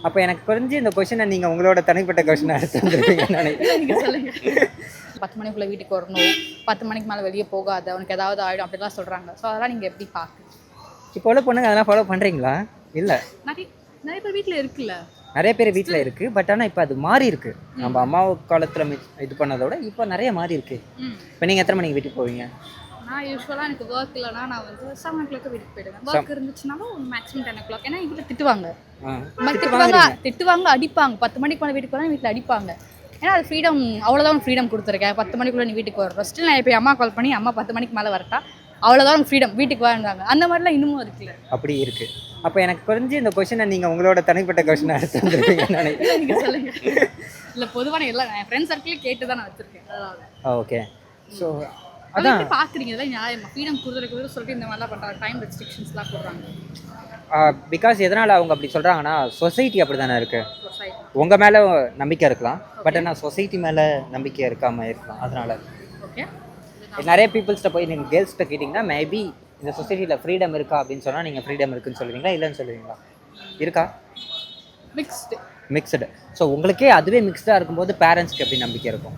அப்போ எனக்கு புரிஞ்சு இந்த கொஷனை நீங்கள் உங்களோட தனிப்பட்ட கொஷனை எடுத்து வந்துருக்கீங்கன்னு நினைக்கிறேன். நீங்கள் சொல்லுங்கள். 10 மணிக்குள்ளே வீட்டுக்கு வரணும், 10 மணிக்கு மேலே வெளியே போகாத, உனக்கு ஏதாவது ஆகிடும் அப்படிலாம் சொல்கிறாங்க. ஸோ அதெல்லாம் நீங்கள் எப்படி பார்க்குறீங்க? இப்போ உள்ள பொண்ணுங்க அதெல்லாம் ஃபாலோ பண்ணுறீங்களா? இல்லை, நிறைய நிறைய பேர் வீட்டில் இருக்குல்ல. நிறைய பேர் வீட்டில் இருக்குது. பட் ஆனால் இப்போ அது மாறி இருக்கு. நம்ம அம்மா காலத்தில் இது பண்ணதோட இப்போ நிறைய மாறி இருக்கு. இப்போ நீங்கள் எத்தனை மணிக்கு வீட்டுக்கு போவீங்க? நான் யூஸ்வலாக எனக்கு ஒர்க் இல்லைனா நான் வந்து 7 o'clock வீட்டுக்கு போயிடுவேன். ஒர்க் இருந்துச்சுனாலும் மேக்ஸிமம் 10 o'clock. ஏன்னா வீட்டில் திட்டுவாங்க, அடிப்பாங்க. 10 மணிக்கு மேலே வீட்டுக்கு போனால் வீட்டில் அடிப்பாங்க. ஏன்னா அது ஃப்ரீடம், அவ்வளோதான் ஃப்ரீடம் கொடுத்துருக்கேன். 10 மணிக்குள்ளே நீ வீட்டுக்கு வர. ஃபஸ்ட்டு நான் இப்போ அம்மா கால் பண்ணி அம்மா 10 மணிக்கு மேலே வரட்டா, அவ்வளோதான் ஃப்ரீடம், வீட்டுக்கு வாழ்ந்தாங்க. அந்த மாதிரிலாம் இன்னமும் இருக்குல்ல. அப்படி இருக்குது. அப்போ எனக்கு புரிஞ்சு இந்த கொஷனை நீங்கள் உங்களோட தனிப்பட்ட கொஷனை எடுத்து வந்துருக்கீங்கன்னு நினைக்கிறேன். நீங்கள் சொல்லுங்கள். இல்லை, பொதுவான எல்லாம் என் ஃப்ரெண்ட்ஸ் சர்க்கிளே கேட்டு தான் நான் வச்சுருக்கேன். ஓகே. ஸோ அதான் பார்க்குறீங்க, இதெல்லாம் நியாயமா? ஃப்ரீடம் கொடுத்துருக்க சொல்லிட்டு இந்த மாதிரிலாம் பண்ணுறாங்க, டைம் ரெஸ்ட்ரிக்ஷன்ஸ்லாம் போடுறாங்க. பிகாஸ் எதனால் அவங்க அப்படி சொல்கிறாங்கன்னா, சொசைட்டி அப்படி தானே இருக்குது. உங்கள் மேலே நம்பிக்கை இருக்கலாம், பட் ஆனால் சொசைட்டி மேலே நம்பிக்கை இருக்காமல் இருக்கலாம். அதனால் ஓகே, நிறைய பீப்புள்ஸ்கிட்ட போய் நீங்கள் கேர்ள்ஸ்கிட்ட கேட்டிங்கன்னா மேபி இந்த சொசைட்டியில் ஃப்ரீடம் இருக்கா அப்படின்னு சொன்னால் நீங்கள் ஃப்ரீடம் இருக்குன்னு சொல்லுவீங்களா, இல்லைன்னு சொல்லுவீங்களா? இருக்கா? மிக்ஸ்டு. ஸோ உங்களுக்கே அதுவே மிக்ஸ்டாக இருக்கும்போது பேரண்ட்ஸ்க்கு எப்படி நம்பிக்கை இருக்கும்?